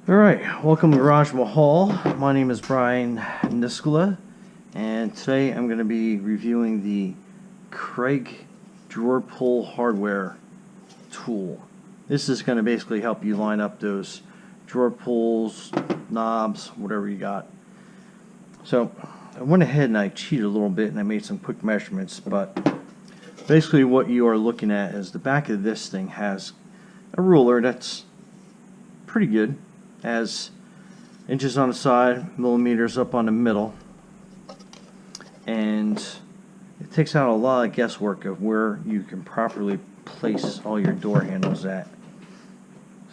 Alright, welcome to Garage Mahal. My name is Brian Niskola, and today I'm going to be reviewing the Kreg Drawer Pull Hardware tool. This is going to basically help you line up those drawer pulls, knobs, whatever you got. So I went ahead and I cheated a little bit and I made some quick measurements, but basically what you are looking at is the back of this thing has a ruler that's pretty good. Has inches on the side, millimeters up on the middle, and it takes out a lot of guesswork of where you can properly place all your door handles at.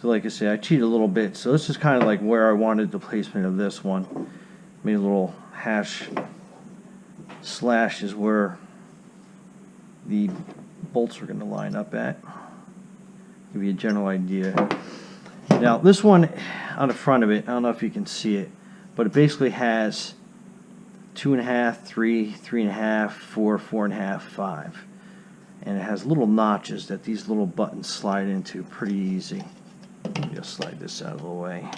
So like I said, I cheated a little bit, so this is kind of like where I wanted the placement of this one. Made a little hash slash is where the bolts are going to line up at. Give you a general idea. Now this one on the front of it, I don't know if you can see it, but it basically has 2.5, 3, 3.5, 4, 4.5, 5. And it has little notches that these little buttons slide into pretty easy. Just slide this out of the way.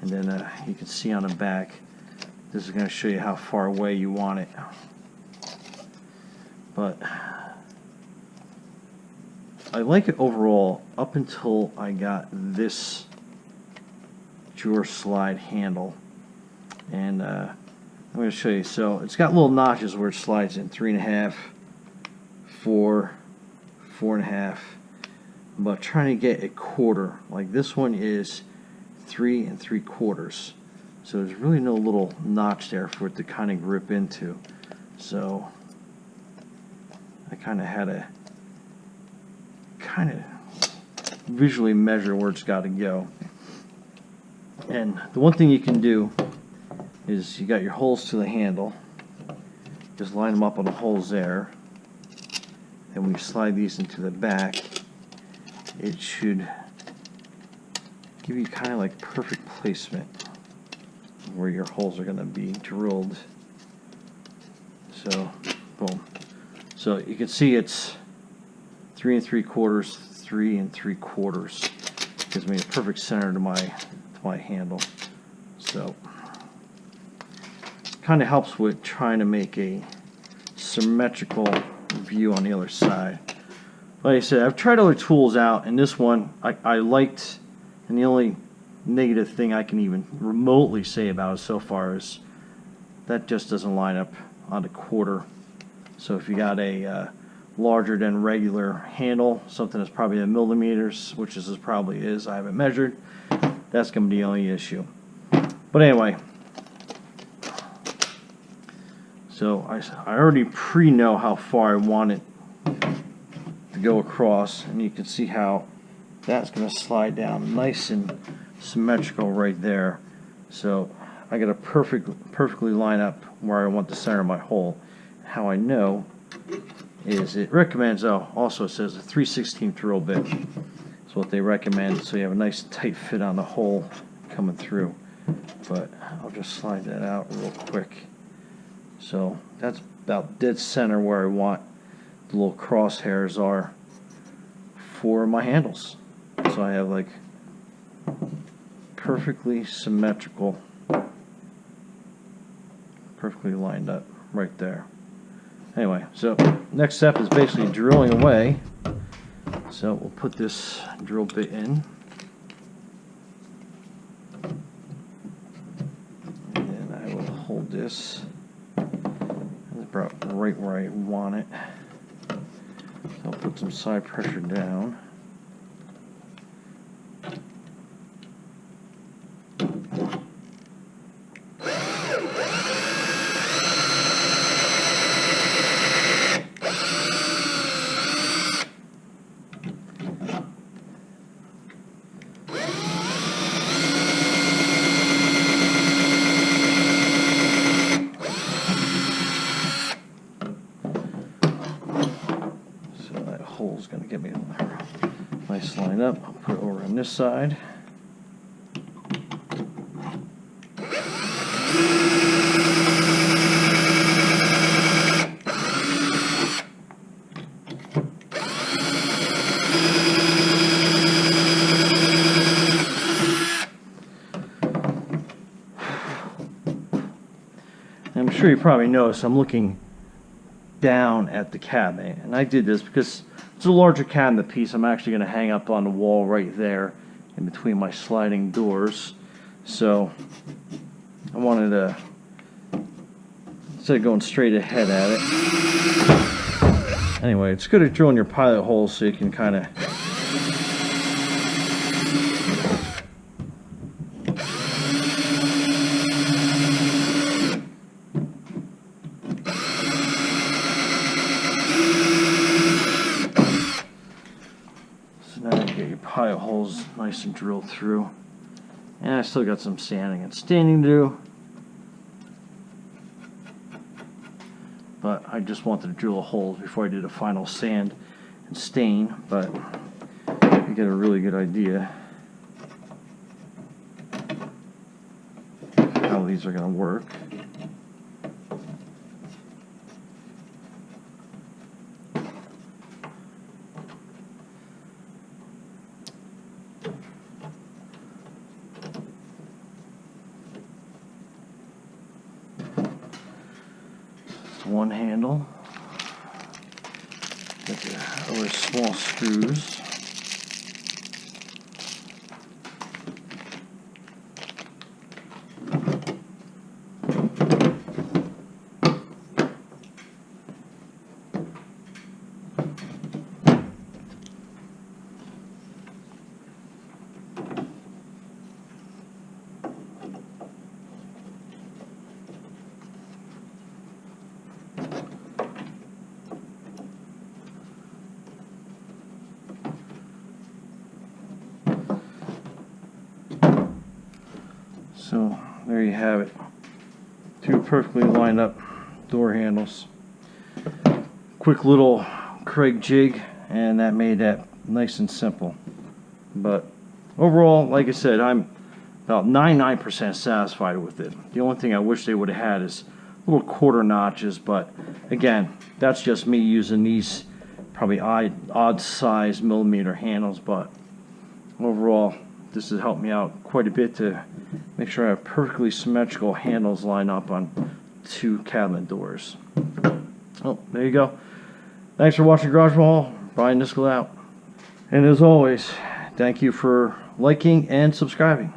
And then you can see on the back, this is going to show you how far away you want it. But I like it overall up until I got this drawer slide handle, and I'm going to show you. So it's got little notches where it slides in 3.5, 4, 4.5, but trying to get a quarter. Like this one is 3 3/4, so there's really no little notch there for it to kind of grip into. So I kind of had to visually measure where it's got to go. And the one thing you can do is you got your holes to the handle, just line them up on the holes there, and when you slide these into the back, it should give you kind of like perfect placement where your holes are going to be drilled. So boom. So you can see it's 3 3/4, 3 3/4. Gives me a perfect center to my handle. So kind of helps with trying to make a symmetrical view on the other side. Like I said, I've tried other tools out, and this one I liked, and the only negative thing I can even remotely say about it so far is that just doesn't line up on the quarter. So if you got a larger than regular handle, something that's probably in millimeters, which this probably is, I haven't measured, that's going to be the only issue. But anyway, so I already pre-know how far I want it to go across, and you can see how that's going to slide down nice and symmetrical right there. So I got to perfectly line up where I want the center of my hole. How I know is it recommends, also it says a 3/16 drill bit is what they recommend, so you have a nice tight fit on the hole coming through. But I'll just slide that out real quick. So that's about dead center where I want the little crosshairs are for my handles. So I have like perfectly symmetrical, perfectly lined up right there. Anyway, so next step is basically drilling away. So we'll put this drill bit in, and then I will hold this about right where I want it. So I'll put some side pressure down. Hole's going to give me a nice line up. I'll put it over on this side. sure you probably noticed I'm looking down at the cabinet, and I did this because it's a larger cabinet piece. I'm actually going to hang up on the wall right there in between my sliding doors. So I wanted to, instead of going straight ahead at it, anyway, it's good at drilling your pilot holes so you can kind of pilot holes nice and drilled through. And I still got some sanding and staining to do, but I just wanted to drill a hole before I did a final sand and stain, but you get a really good idea how these are going to work. One handle, get the other small screws. So there you have it. Two perfectly lined up door handles. Quick little Kreg jig, and that made that nice and simple. But overall, like I said, I'm about 99% satisfied with it. The only thing I wish they would have had is little quarter notches, but again, that's just me using these probably odd size millimeter handles, but overall this has helped me out quite a bit to make sure I have perfectly symmetrical handles lined up on two cabinet doors. Oh, there you go. Thanks for watching Garage Ball. Brian Niskel out. And as always, thank you for liking and subscribing.